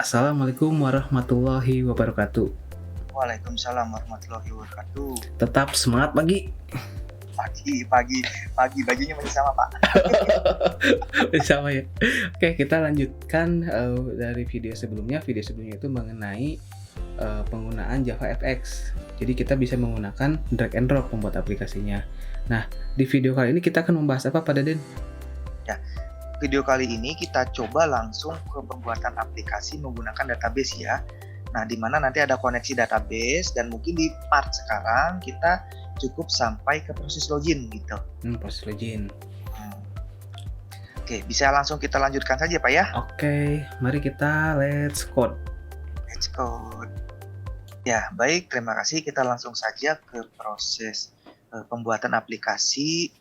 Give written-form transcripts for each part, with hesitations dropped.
Assalamualaikum warahmatullahi wabarakatuh. Waalaikumsalam warahmatullahi wabarakatuh. Tetap semangat pagi. Baginya masih sama, Pak. Sama ya. Oke, kita lanjutkan dari video sebelumnya. Video sebelumnya itu mengenai penggunaan JavaFX. Jadi kita bisa menggunakan drag and drop membuat aplikasinya. Nah, di video kali ini kita akan membahas apa, Pak Daden? Ya, video kali ini kita coba langsung ke pembuatan aplikasi menggunakan database ya. Nah, di mana nanti ada koneksi database dan mungkin di part sekarang kita cukup sampai ke proses login gitu. Proses login. Oke, bisa langsung kita lanjutkan saja Pak ya. Oke, mari kita let's code. Let's code. Ya, baik, terima kasih. Kita langsung saja ke proses pembuatan aplikasi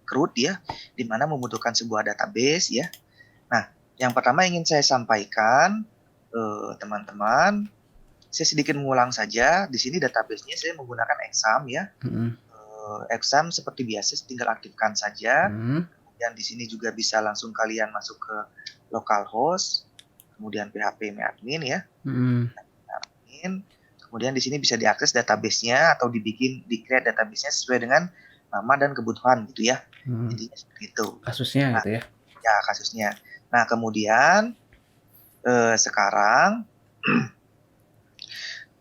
CRUD ya, di mana membutuhkan sebuah database ya. Nah, yang pertama ingin saya sampaikan teman-teman, saya sedikit mengulang saja. Di sini database-nya saya menggunakan Exam ya. Exam seperti biasa, tinggal aktifkan saja. Dan di sini juga bisa langsung kalian masuk ke localhost, kemudian php admin ya. Kemudian di sini bisa diakses database-nya atau di-create database-nya sesuai dengan nama dan kebutuhan gitu ya. Jadi seperti itu. Kasusnya gitu ya. Ya, kasusnya. Nah, kemudian sekarang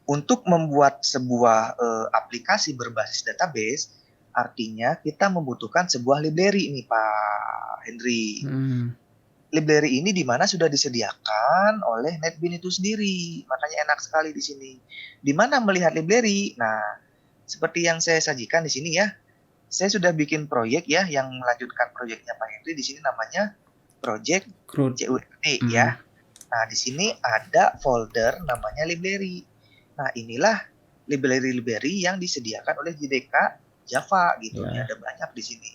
untuk membuat sebuah aplikasi berbasis database, artinya kita membutuhkan sebuah library nih Pak Henry. Library ini di mana sudah disediakan oleh NetBeans itu sendiri, makanya enak sekali di sini. Di mana melihat library? Nah, seperti yang saya sajikan di sini ya, saya sudah bikin proyek ya, yang melanjutkan proyeknya Pak Henry di sini namanya project CUD ya. Nah, di sini ada folder namanya library. Nah, inilah library yang disediakan oleh JDK Java gitu ya, ada banyak di sini.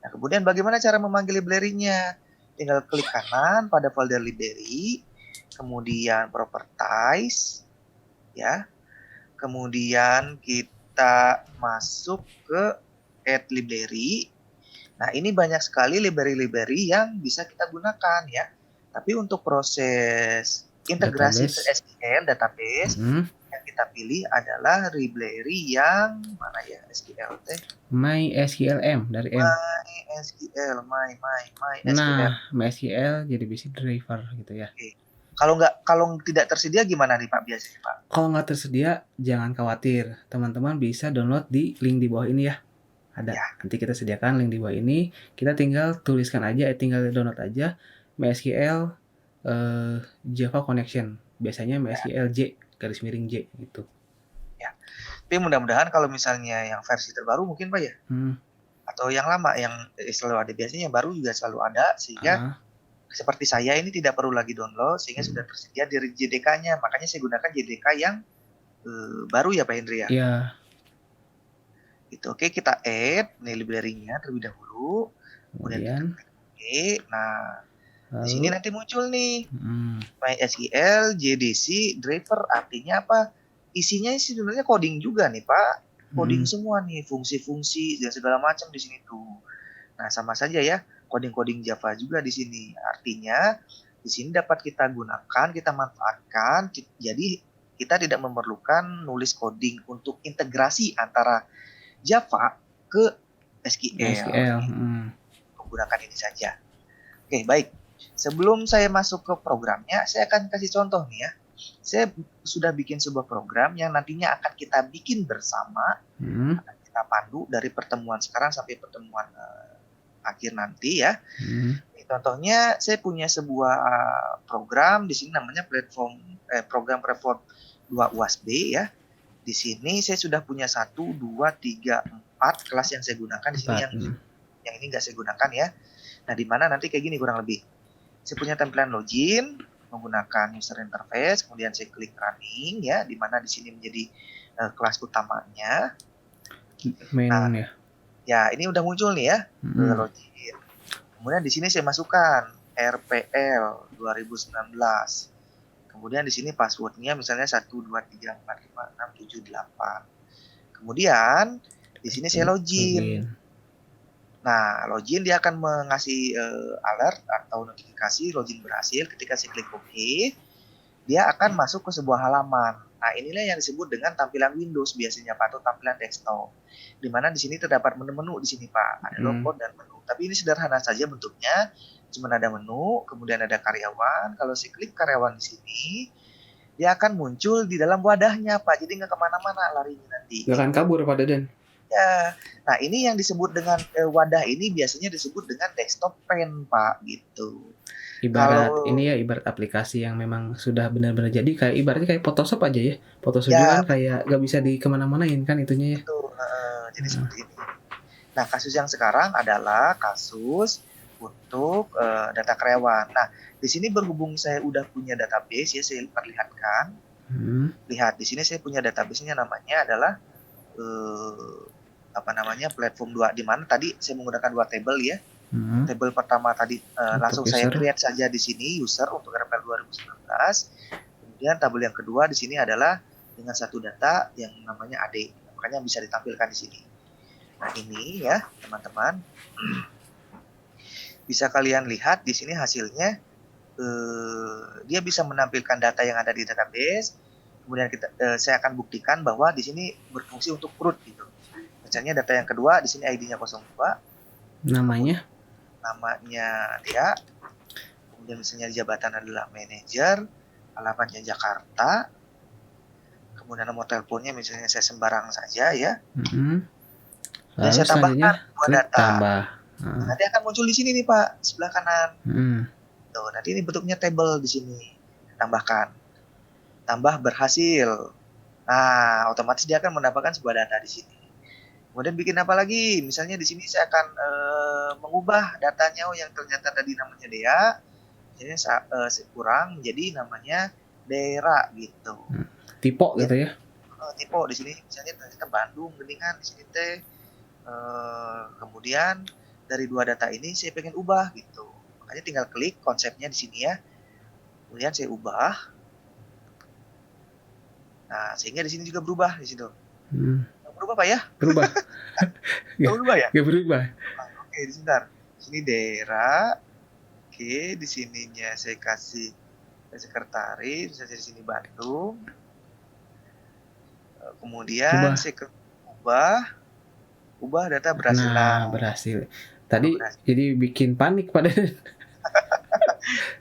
Nah, kemudian bagaimana cara memanggil library-nya? Tinggal klik kanan pada folder library, kemudian properties ya. Kemudian kita masuk ke add library. Nah, ini banyak sekali library yang bisa kita gunakan ya. Tapi untuk proses integrasi ke SQL database yang kita pilih adalah library yang mana ya, SQL teh? MySQLm dari M. MySQL. Nah, MySQL jadi basic driver gitu ya. Oke. Kalau tidak tersedia gimana nih Pak biasanya Pak? Kalau nggak tersedia jangan khawatir, teman-teman bisa download di link di bawah ini ya. Ada. Ya. Nanti kita sediakan link di bawah ini. Kita tinggal tuliskan aja, tinggal download aja MySQL Java Connection. Biasanya MySQL J garis miring J gitu. Ya. Tapi mudah-mudahan kalau misalnya yang versi terbaru mungkin Pak ya. Atau yang lama yang selalu ada, biasanya yang baru juga selalu ada sehingga seperti saya ini tidak perlu lagi download sehingga sudah tersedia di JDK-nya. Makanya saya gunakan JDK yang baru ya Pak Hendri ya. Iya. Itu oke, kita add nih library-nya terlebih dahulu. Kemudian nah di sini nanti muncul nih MySQL JDC driver, artinya apa? Isinya sebenarnya coding juga nih Pak. Coding semua nih, fungsi-fungsi dan segala macam di sini tuh. Nah, sama saja ya, coding Java juga di sini. Artinya di sini dapat kita gunakan, kita manfaatkan. Jadi kita tidak memerlukan nulis coding untuk integrasi antara Java ke SQL. Menggunakan ini saja. Oke, baik. Sebelum saya masuk ke programnya, saya akan kasih contoh nih ya. Saya sudah bikin sebuah program yang nantinya akan kita bikin bersama, akan kita pandu dari pertemuan sekarang sampai pertemuan akhir nanti ya. Contohnya saya punya sebuah program di sini namanya program platform 2 USB ya. Di sini saya sudah punya 1, 2, 3, 4 kelas yang saya gunakan di sini, yang ini nggak saya gunakan ya. Nah, di mana nanti kayak gini kurang lebih. Saya punya template login menggunakan user interface, kemudian saya klik running ya, di mana di sini menjadi kelas utamanya. Nah, ya ini udah muncul nih ya, login. Kemudian di sini saya masukkan RPL 2019. Kemudian di sini passwordnya misalnya 123456778. Kemudian di sini saya login. Nah, login dia akan mengasih alert atau notifikasi login berhasil. Ketika saya klik OK, dia akan masuk ke sebuah halaman. Nah, inilah yang disebut dengan tampilan Windows biasanya Pak, atau tampilan desktop. Di mana di sini terdapat menu-menu di sini Pak, ada logout dan menu. Tapi ini sederhana saja bentuknya, cuma ada menu, kemudian ada karyawan. Kalau saya klik karyawan di sini, dia akan muncul di dalam wadahnya Pak, jadi nggak kemana-mana larinya nanti. Nggak akan kabur Pak Dadan. Ya, nah ini yang disebut dengan wadah ini biasanya disebut dengan desktop pen Pak, gitu. Ibarat ini ya, ibarat aplikasi yang memang sudah benar-benar jadi, kayak ibaratnya kayak Photoshop aja ya. Photoshop juga kan kayak nggak bisa di kemana-manain kan itunya ya. Betul, jadi seperti ini. Nah, kasus yang sekarang adalah kasus untuk data karyawan. Nah, di sini berhubung saya udah punya database ya, saya perlihatkan. Lihat di sini saya punya database-nya, namanya adalah platform 2, di mana tadi saya menggunakan 2 table ya. Table pertama tadi langsung saya create saja di sini user untuk RPL 2019. Kemudian tabel yang kedua di sini adalah dengan satu data yang namanya AD. Makanya bisa ditampilkan di sini. Nah, ini ya, teman-teman. Bisa kalian lihat di sini hasilnya dia bisa menampilkan data yang ada di database. Kemudian saya akan buktikan bahwa di sini berfungsi untuk root gitu. Misalnya data yang kedua di sini ID-nya 02. Namanya dia. Kemudian misalnya jabatan adalah manajer, alamatnya Jakarta. Kemudian nomor teleponnya misalnya saya sembarang saja ya. Dan saya tambahkan 2 data. Nanti akan muncul di sini nih Pak, sebelah kanan. Tuh, nanti ini bentuknya table di sini. Tambah berhasil. Nah, otomatis dia akan mendapatkan sebuah data di sini. Kemudian bikin apa lagi? Misalnya di sini saya akan mengubah datanya yang ternyata tadi namanya Dea. Jadi saya kurang menjadi namanya Dera gitu. Tipo gitu ya. Tipo di sini misalnya ternyata Bandung, Geningan di sini teh. Kemudian dari 2 data ini saya pengen ubah gitu. Makanya tinggal klik konsepnya di sini ya. Kemudian saya ubah. Nah, sehingga di sini juga berubah di situ. Berubah Pak ya? Berubah. Gak berubah ya? Gak berubah. Oke, sebentar. Sini daerah. Oke, di sininya saya kasih sekretaris, bisa di sini Bandung. Kemudian saya ubah data berhasil. Nah, berhasil. Tadi jadi bikin panik pada.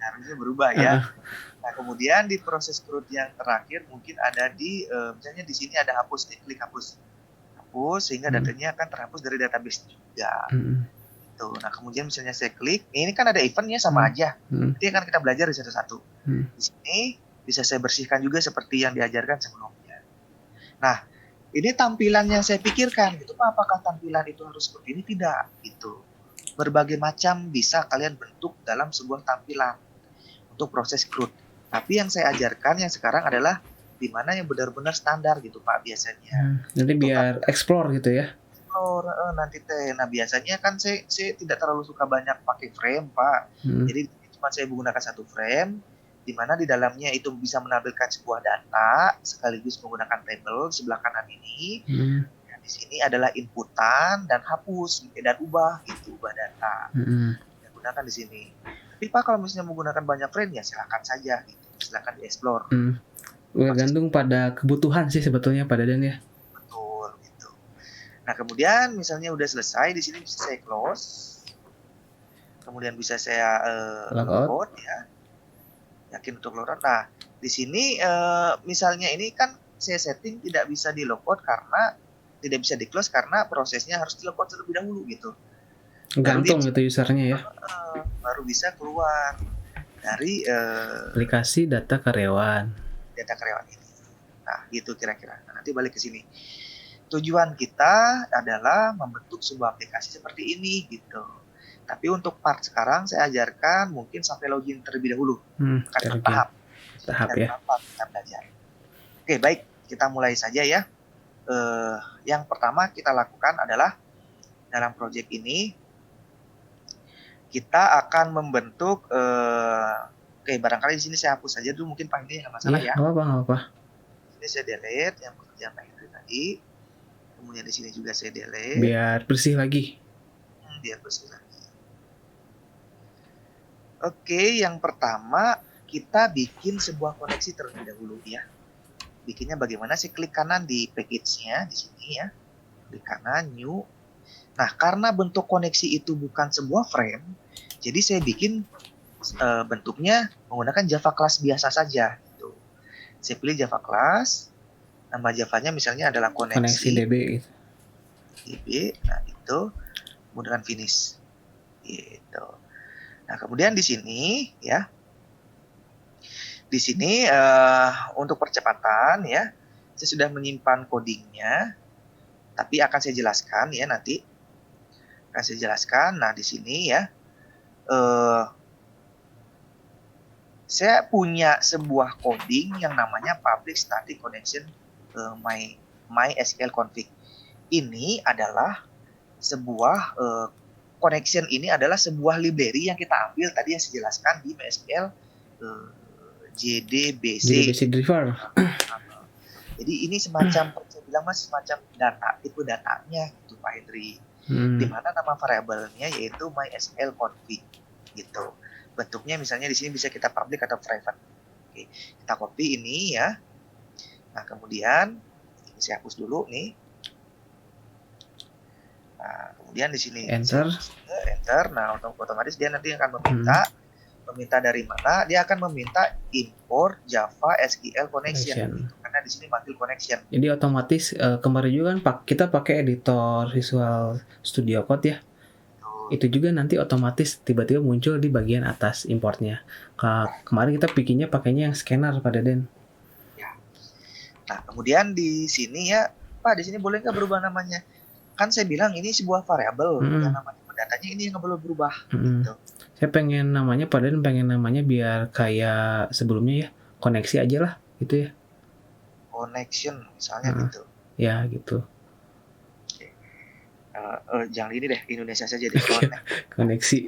Harusnya berubah ya. Nah, kemudian di proses root yang terakhir mungkin ada di misalnya di sini ada hapus nih, klik hapus sehingga datanya akan terhapus dari database juga. Gitu. Nah, kemudian misalnya saya klik, ini kan ada eventnya sama aja. Nanti akan kita belajar di satu-satu. Di sini bisa saya bersihkan juga seperti yang diajarkan sebelumnya. Nah, ini tampilan yang saya pikirkan gitu Pak, apakah tampilan itu harus seperti ini? Tidak gitu. Berbagai macam bisa kalian bentuk dalam sebuah tampilan untuk proses root. Tapi yang saya ajarkan yang sekarang adalah di mana yang benar-benar standar gitu Pak biasanya. Nanti biar explore gitu ya. Explore nanti teh. Nah, biasanya kan saya tidak terlalu suka banyak pakai frame Pak. Jadi cuma saya menggunakan satu frame di mana di dalamnya itu bisa menampilkan sebuah data sekaligus menggunakan table sebelah kanan ini. Nah, di sini adalah inputan dan hapus dan ubah gitu, ubah data. Saya gunakan di sini. Tapi Pak kalau misalnya menggunakan banyak frame ya silakan saja gitu. Silakan di-explore. Tergantung pada kebutuhan sih sebetulnya Pak Dadan ya. Betul gitu. Nah, kemudian misalnya udah selesai di sini bisa saya close. Kemudian bisa saya logout ya. Yakin untuk logout. Nah, di sini misalnya ini kan saya setting tidak bisa di logout karena tidak bisa di close karena prosesnya harus di logout terlebih dahulu gitu. Gantung gitu usernya ya. Baru bisa keluar dari aplikasi data karyawan ini. Nah, gitu kira-kira. Nah, nanti balik ke sini. Tujuan kita adalah membentuk sebuah aplikasi seperti ini gitu. Tapi untuk part sekarang saya ajarkan mungkin sampai login terlebih dahulu. Tahap ya. Kita belajar. Oke, baik. Kita mulai saja ya. Yang pertama kita lakukan adalah dalam project ini kita akan membentuk oke, barangkali di sini saya hapus saja dulu mungkin Pak, ini nggak masalah ya. Nggak apa. Ini saya delete yang pekerjaan Pak Henry tadi. Kemudian di sini juga saya delete. Biar bersih lagi. Dia bersih lagi. Oke, yang pertama kita bikin sebuah koneksi terlebih dahulu ya. Bikinnya bagaimana sih? Klik kanan di package-nya di sini ya. Klik kanan new. Nah, karena bentuk koneksi itu bukan sebuah frame, jadi saya bikin bentuknya menggunakan Java class biasa saja gitu. Saya pilih Java class, nama Javanya misalnya adalah koneksi DB gitu. DB, nah itu kemudian finish gitu. Nah, kemudian di sini ya, di sini untuk percepatan ya, saya sudah menyimpan codingnya, tapi akan saya jelaskan ya nanti. Akan saya jelaskan. Nah, di sini ya, saya punya sebuah coding yang namanya public static connection MySQL config. Ini adalah sebuah connection, ini adalah sebuah library yang kita ambil tadi yang saya jelaskan di MySQL JDBC driver. Jadi ini semacam, saya bilang mas, semacam data, tipe datanya gitu Pak Hendri. Dimana nama variabelnya yaitu MySQL config gitu. Bentuknya misalnya di sini bisa kita public atau private. Oke, kita copy ini ya. Nah, kemudian ini saya hapus dulu nih. Nah, kemudian di sini enter. Nah, otomatis dia nanti akan meminta dari mana? Dia akan meminta import Java SQL connection. Gitu. Karena di sini manggil connection. Jadi otomatis kemarin juga kan kita pakai editor Visual Studio Code ya. Itu juga nanti otomatis tiba-tiba muncul di bagian atas importnya. Kemarin kita bikinnya pakainya yang scanner Pak Deden. Ya. Nah, kemudian di sini ya, Pak, di sini boleh nggak berubah namanya? Kan saya bilang ini sebuah variabel, yang namanya datanya ini yang nggak boleh berubah. Gitu. Saya pengen namanya, Pak Deden pengen namanya biar kayak sebelumnya ya, koneksi aja lah, gitu ya. Connection, misalnya gitu. Ya, gitu. Jangan ini deh, Indonesia saja deh. Koneksi.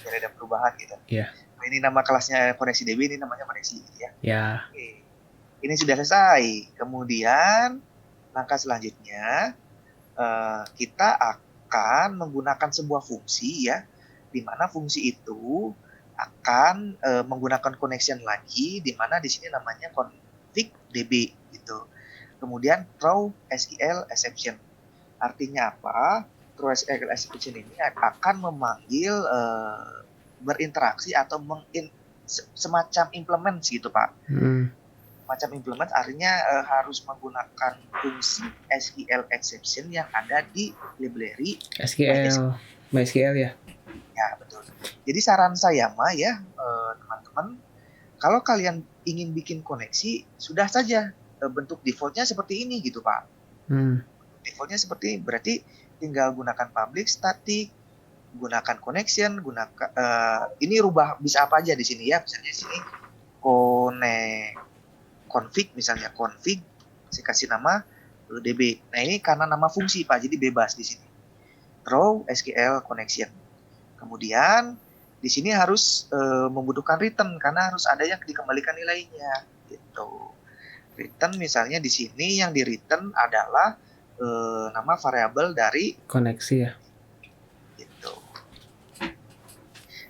Biar ada perubahan gitu. Ya. Nah, ini nama kelasnya koneksi DB, ini namanya koneksi gitu ya. Ya. Oke. Ini sudah selesai. Kemudian langkah selanjutnya kita akan menggunakan sebuah fungsi ya, di mana fungsi itu akan menggunakan connection lagi, di mana di sini namanya config DB gitu. Kemudian throw SQL exception. Artinya apa? Throw SQL exception ini akan memanggil berinteraksi atau semacam implement gitu Pak. Macam implement artinya harus menggunakan fungsi SQL exception yang ada di library MySQL ya. Ya, betul. Jadi saran saya mah ya teman-teman, kalau kalian ingin bikin koneksi, sudah saja bentuk defaultnya seperti ini gitu Pak. Defaultnya seperti ini, berarti tinggal gunakan public static, gunakan connection, gunakan ini rubah bisa apa aja di sini ya, misalnya di sini config misalnya, config saya kasih nama DB. Nah, ini karena nama fungsi Pak, jadi bebas di sini. Throw SQL connection. Kemudian di sini harus membutuhkan return karena harus ada yang dikembalikan nilainya gitu. Return misalnya di sini yang di return adalah nama variabel dari koneksi ya. Gitu.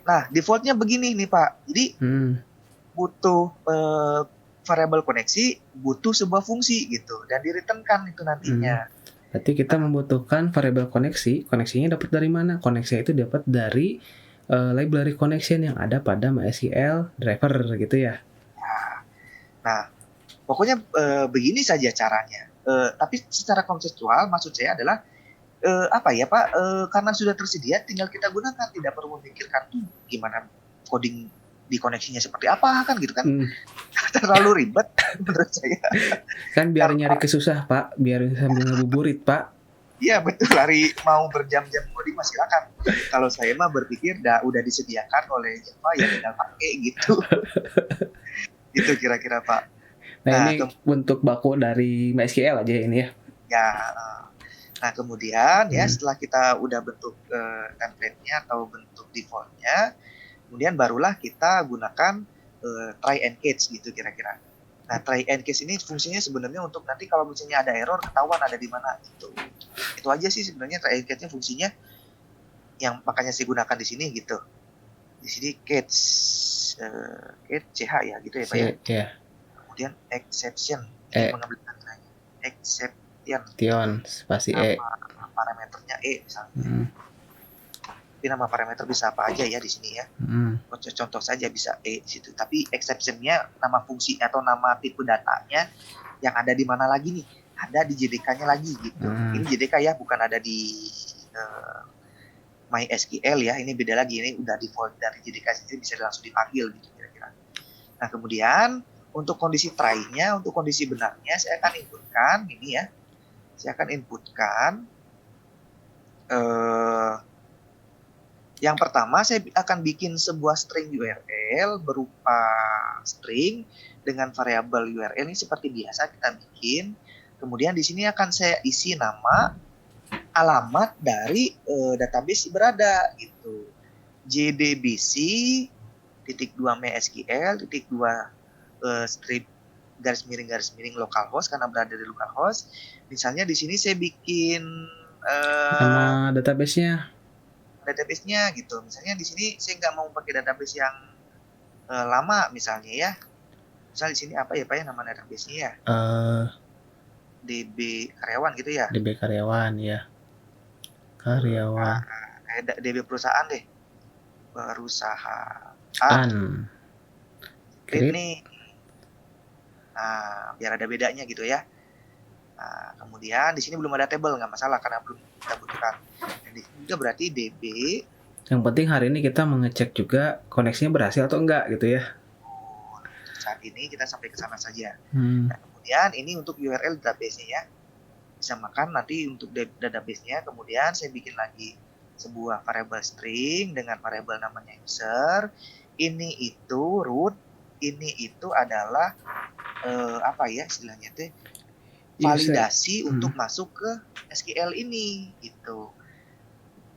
Nah, defaultnya begini nih Pak. Jadi butuh variabel koneksi, butuh sebuah fungsi gitu, dan di-returnkan itu nantinya. Berarti kita membutuhkan variabel koneksi. Koneksinya dapat dari mana? Koneksi itu dapat dari library connection yang ada pada MySQL driver gitu ya. Nah, pokoknya begini saja caranya. Tapi secara konseptual maksud saya adalah apa ya Pak? Karena sudah tersedia, tinggal kita gunakan, tidak perlu memikirkan tuh gimana coding di koneksinya seperti apa kan gitu kan. Terlalu ribet menurut saya. Kan biar nyari kesusah Pak, biar sambil ngabuburit Pak. Iya betul, lari mau berjam-jam coding masih silakan. Kalau saya mah berpikir udah disediakan oleh Java ya tinggal pakai gitu. Itu kira-kira Pak. Nah ini bentuk baku dari MySQL aja ini ya. Ya. Nah kemudian ya setelah kita udah bentuk template-nya atau bentuk default-nya, kemudian barulah kita gunakan try and catch gitu kira-kira. Nah try and catch ini fungsinya sebenarnya untuk nanti kalau misalnya ada error ketahuan ada di mana gitu. Itu aja sih sebenarnya try and catch-nya fungsinya. yang makanya saya gunakan di sini gitu. Di sini catch CH ya gitu ya Pak ya. Ya. Kemudian exception ini mengambil tandanya. Exception. Spasi nama parameternya misalnya. Tapi nama parameter bisa apa aja ya di sini ya. Contoh saja bisa di situ. Tapi exceptionnya nama fungsi atau nama tipe datanya yang ada di mana lagi nih? Ada di JDK-nya lagi gitu. Ini JDK ya, bukan ada di MySQL ya. Ini beda lagi. Ini udah default dari JDK sendiri, bisa langsung dipanggil gitu kira-kira. Nah kemudian untuk kondisi try-nya, untuk kondisi benarnya saya akan inputkan ini ya. Saya akan inputkan yang pertama saya akan bikin sebuah string URL berupa string dengan variabel URL ini seperti biasa kita bikin. Kemudian di sini akan saya isi nama, alamat dari database berada gitu. JDBC .2 MySQL .2 strip garis miring localhost karena berada di localhost. Misalnya di sini saya bikin nama database-nya gitu. Misalnya di sini saya nggak mau pakai database yang lama misalnya ya. Misal di sini apa ya Pak ya nama database-nya ya? DB karyawan gitu ya. DB karyawan ya. Karyawan. Kayak DB perusahaan deh. Perusahaan. Ini. Nah, biar ada bedanya gitu ya. Nah, kemudian di sini belum ada table, nggak masalah karena belum kita butuhkan. Dan di sini juga berarti DB. Yang penting hari ini kita mengecek juga koneksinya berhasil atau enggak gitu ya. Saat ini kita sampai ke sana saja. Nah, kemudian ini untuk URL database-nya ya. Bisa makan nanti untuk database-nya. Kemudian saya bikin lagi sebuah variabel string dengan variabel namanya user. Ini itu root. Ini itu adalah apa ya istilahnya teh validasi untuk masuk ke SQL ini gitu.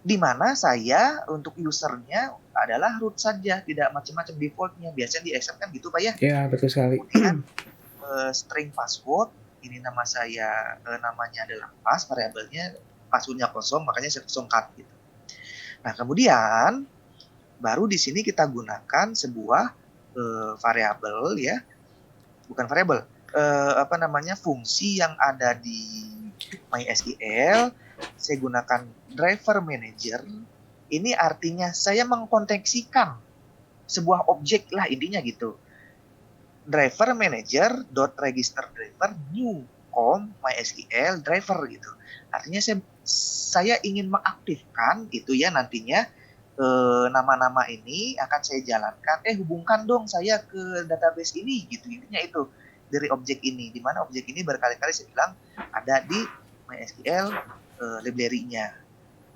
Dimana saya untuk usernya adalah root saja, tidak macam-macam defaultnya. Biasanya di Excel kan gitu Pak ya. Iya betul sekali. Kemudian string password, ini nama saya namanya adalah pass, variabelnya passwordnya kosong, makanya saya kosongkan gitu. Nah kemudian baru di sini kita gunakan sebuah variabel ya, bukan variabel, fungsi yang ada di MySQL. Saya gunakan driver manager. Ini artinya saya mengkonteksikan sebuah objek lah intinya gitu. Driver manager dot register driver new MySQL driver gitu. Artinya saya ingin mengaktifkan itu ya nantinya nama-nama ini akan saya jalankan. Hubungkan dong saya ke database ini gitu intinya itu dari objek ini. Di mana objek ini berkali-kali saya bilang ada di MySQL library-nya.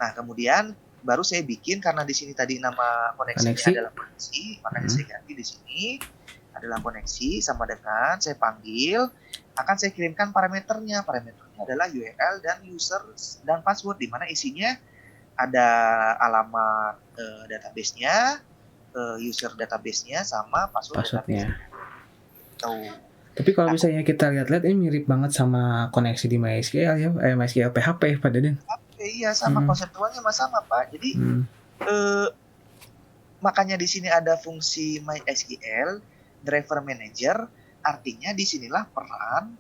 Nah kemudian baru saya bikin karena di sini tadi nama koneksinya adalah koneksi, makanya saya ganti di sini adalah koneksi sama dengan saya panggil akan saya kirimkan parameternya. Parameternya adalah URL dan user dan password di mana isinya ada alamat database-nya, user database-nya sama password-nya. Tapi kalau misalnya kita lihat-lihat ini mirip banget sama koneksi di MySQL ya, MySQL PHP Pak Deden. Iya sama konseptualnya sama Pak. Jadi makanya di sini ada fungsi MySQL driver manager, artinya disinilah peran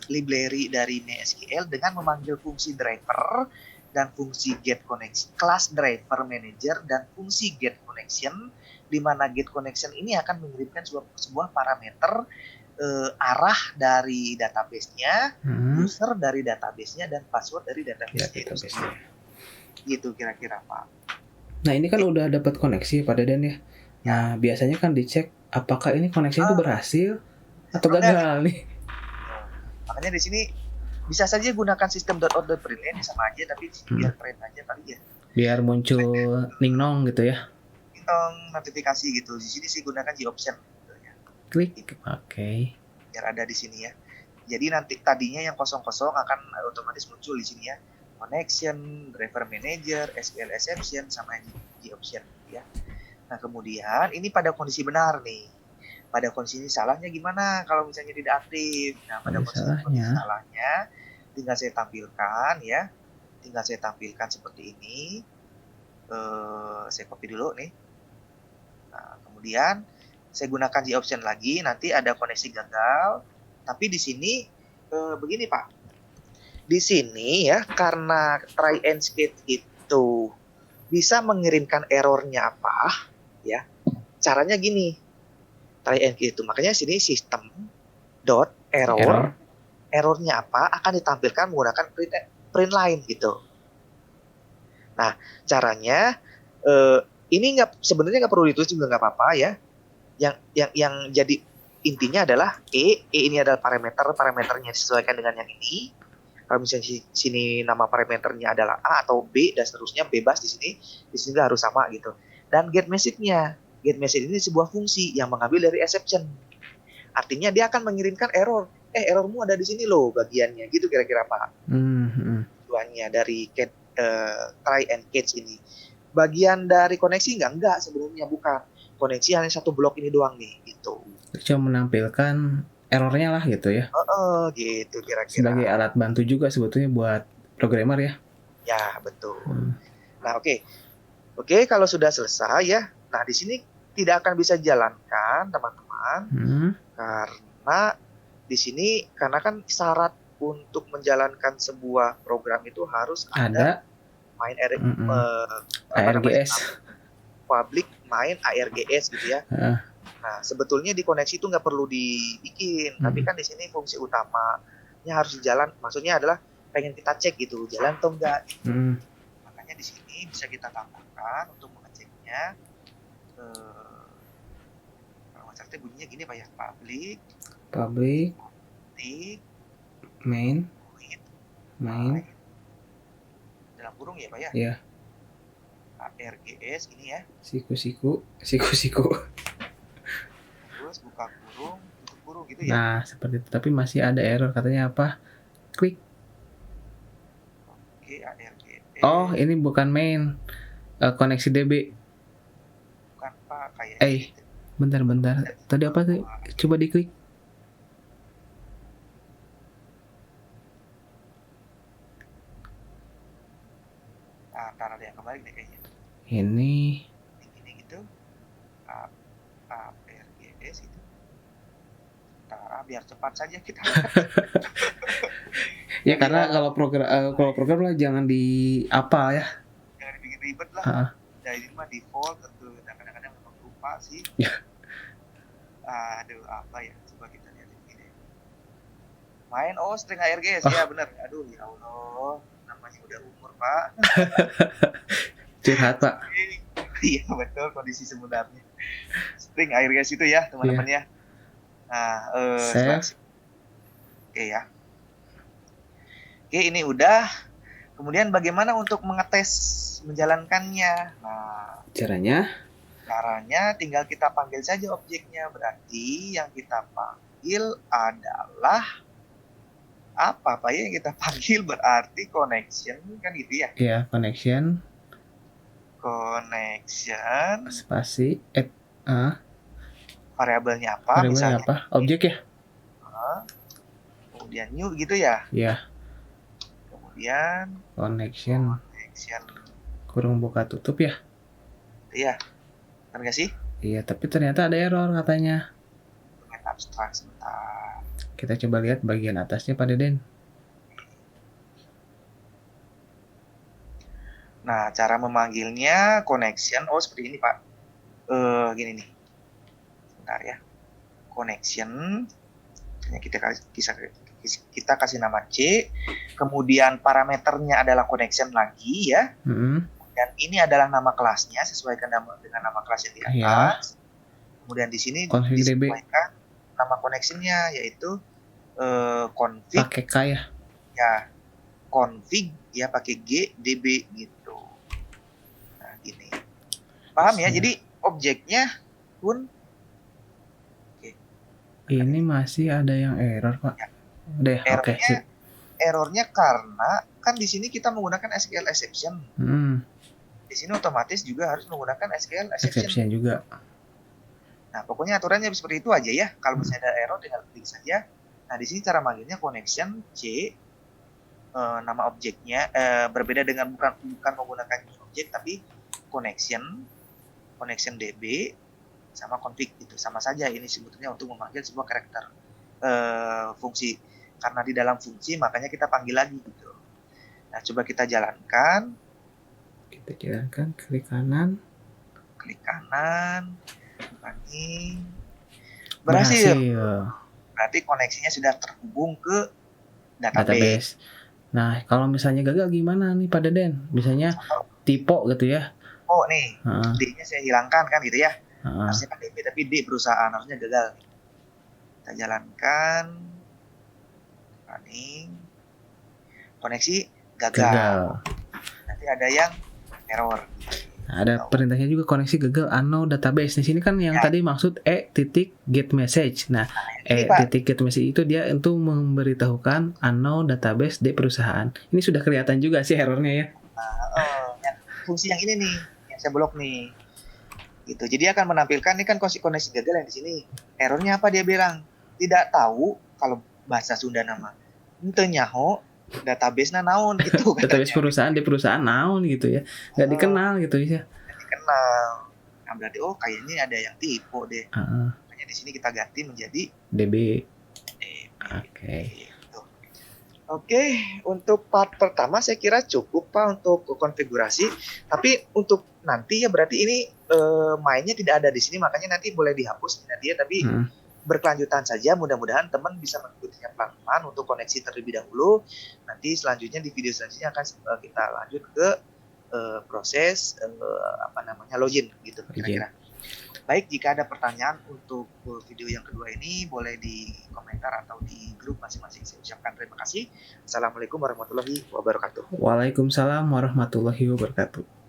library dari MySQL dengan memanggil fungsi driver dan fungsi get connection, class driver manager dan fungsi get connection, di mana get connection ini akan mengirimkan sebuah parameter arah dari database-nya, user dari database-nya dan password dari database-nya itu sendiri. Gitu kira-kira Pak. Nah ini kan udah dapat koneksi Pak Deden ya. Nah biasanya kan dicek apakah ini koneksinya itu berhasil atau gagal nih. Makanya di sini bisa saja gunakan sistem .out.println sama aja, tapi biar keren aja kali ya. Biar muncul ningnong gitu ya. Ningnong notifikasi gitu. Di sini sih gunakan goption gitu ya. Klik. Oke. Biar ada di sini ya. Jadi nanti tadinya yang kosong-kosong akan otomatis muncul di sini ya. Connection, driver manager, SQL exception sama goption ya. Nah, kemudian ini pada kondisi benar nih. Pada kondisi ini salahnya gimana kalau misalnya tidak aktif? Nah, pada kondisi salahnya tinggal saya tampilkan ya. Tinggal saya tampilkan seperti ini. Saya copy dulu nih. Nah, kemudian saya gunakan G option lagi, nanti ada koneksi gagal. Tapi di sini begini Pak. Di sini ya, karena try and skate itu bisa mengirimkan errornya apa, ya. Caranya gini. Try and skate itu. Makanya sini sistem dot error. Errornya apa akan ditampilkan menggunakan print line gitu. Nah, caranya ini sebenarnya nggak perlu ditulis juga nggak apa-apa ya. Yang jadi intinya adalah ini adalah parameternya disesuaikan dengan yang ini. Kalau misalnya sini nama parameternya adalah A atau B dan seterusnya bebas di sini harus sama gitu. Dan get message ini sebuah fungsi yang mengambil dari exception. Artinya dia akan mengirimkan error. Errormu ada di sini loh bagiannya gitu kira-kira Pak. Tujuannya dari try and catch ini. Bagian dari koneksi enggak sebenarnya bukan. Koneksi hanya satu blok ini doang nih gitu. Cuma menampilkan errornya lah gitu ya. Gitu kira-kira. Sebagai alat bantu juga sebetulnya buat programmer ya. Ya, betul. Nah, oke, kalau sudah selesai ya. Nah, di sini tidak akan bisa jalankan, teman-teman. Karena di sini karena kan syarat untuk menjalankan sebuah program itu harus ada main ARGS. Public main ARGS gitu ya. Nah, sebetulnya di koneksi itu nggak perlu dibikin, tapi kan di sini fungsi utamanya harus jalan. Maksudnya adalah pengen kita cek gitu, jalan atau enggak. Gitu. Makanya di sini bisa kita tambahkan untuk mengeceknya. Kalau nggak bunyinya gini Pak ya, public main dalam kurung ya Pak ya. Iya. ARGS ini ya. Siku. Terus buka kurung, tutup kurung gitu ya. Nah, seperti itu. Tapi masih ada error katanya apa? Klik. Oke, ARGS. Oh, ini bukan main. Koneksi DB. Bukan Pak, kayak bentar. Tadi apa tuh? Coba diklik. Nah, taruh yang kembali deh kayaknya. Ini gitu. ARGS itu. Biar cepat saja kita. Ya karena kalau program lah jangan di apa ya. Jangan dibikin ribet lah. Jadi mah default tentu. Kadang-kadang memang lupa sih. Aduh, apa ya? Coba kita lihat ini. Main string ARGS ya benar. Aduh, ya Allah. Namanya udah umur, Pak. Curhat, Pak. Iya, betul kondisi sebenarnya. String ARGS itu ya, teman-teman ya. Nah, Oke ya. Oke, ini udah. Kemudian bagaimana untuk mengetes menjalankannya? Nah, caranya tinggal kita panggil saja objeknya. Berarti yang kita panggil adalah apa Pak ya? Yang kita panggil berarti connection kan gitu ya? Iya, connection spasi variabelnya apa? Variabelnya apa? Objek ya? Kemudian new gitu ya? Iya. Kemudian connection kurung buka tutup ya? Iya. Kan nggak sih? Iya, tapi ternyata ada error katanya. Dengan abstrak sebentar. Kita coba lihat bagian atasnya Pak Deden. Nah, cara memanggilnya connection. Seperti ini Pak. Gini nih. Sebentar ya. Connection. Kita kasih nama C. Kemudian parameternya adalah connection lagi ya. Dan ini adalah nama kelasnya. Sesuaikan dengan nama kelas yang di atas. Kemudian di sini disesuaikan nama connectionnya yaitu config. Pakai K ya? Ya. Config ya pakai G DB gitu. Nah, gini. Paham ya? Jadi objeknya pun ini masih ada yang error, Pak. Ya. Udah, oke. Errornya karena kan di sini kita menggunakan SQL exception. Di sini otomatis juga harus menggunakan SQL exception juga. Nah, pokoknya aturannya seperti itu aja ya. Kalau misalnya ada error tinggal klik saja. Nah, di sini cara manggilnya connection C. Nama objeknya berbeda dengan bukan menggunakan objek tapi connection DB sama config itu sama saja ini sebetulnya untuk memanggil sebuah karakter fungsi. Karena di dalam fungsi makanya kita panggil lagi gitu. Nah, coba kita jalankan. Kita jalankan, klik kanan, running. Berhasil. Berarti koneksinya sudah terhubung ke database. Nah, kalau misalnya gagal gimana nih Pak Deden? Misalnya typo gitu ya. Oh nih, D-nya saya hilangkan kan gitu ya. Harusnya kan DB tapi D perusahaan, harusnya gagal. Kita jalankan. Running. Koneksi gagal. Nanti ada yang error. Nah, ada perintahnya juga koneksi gagal unknown database. Di sini kan yang tadi maksud get message. Nah, get message itu dia untuk memberitahukan unknown database di perusahaan. Ini sudah kelihatan juga sih errornya ya. Fungsi yang ini nih, yang saya blok nih. Gitu. Jadi akan menampilkan ini kan koneksi gagal yang di sini. Errornya apa dia bilang? Tidak tahu kalau bahasa Sunda nama. Ente nyaho database naon gitu. Database perusahaan di perusahaan naon gitu ya. Nggak dikenal gitu ya. Nggak dikenal. Nah, berarti kayaknya ada yang tipe deh. Makanya di sini kita ganti menjadi DB. Oke, untuk part pertama saya kira cukup Pak untuk konfigurasi. Tapi untuk nanti ya berarti ini mainnya tidak ada di sini, makanya nanti boleh dihapus nanti ya. Tapi berkelanjutan saja, mudah-mudahan teman bisa mengikutinya pelan-pelan untuk koneksi terlebih dahulu. Nanti selanjutnya di video selanjutnya akan kita lanjut ke proses login gitu kira-kira. Baik, jika ada pertanyaan untuk video yang kedua ini boleh di komentar atau di grup masing-masing. Saya ucapkan terima kasih. Assalamualaikum warahmatullahi wabarakatuh. Waalaikumsalam warahmatullahi wabarakatuh.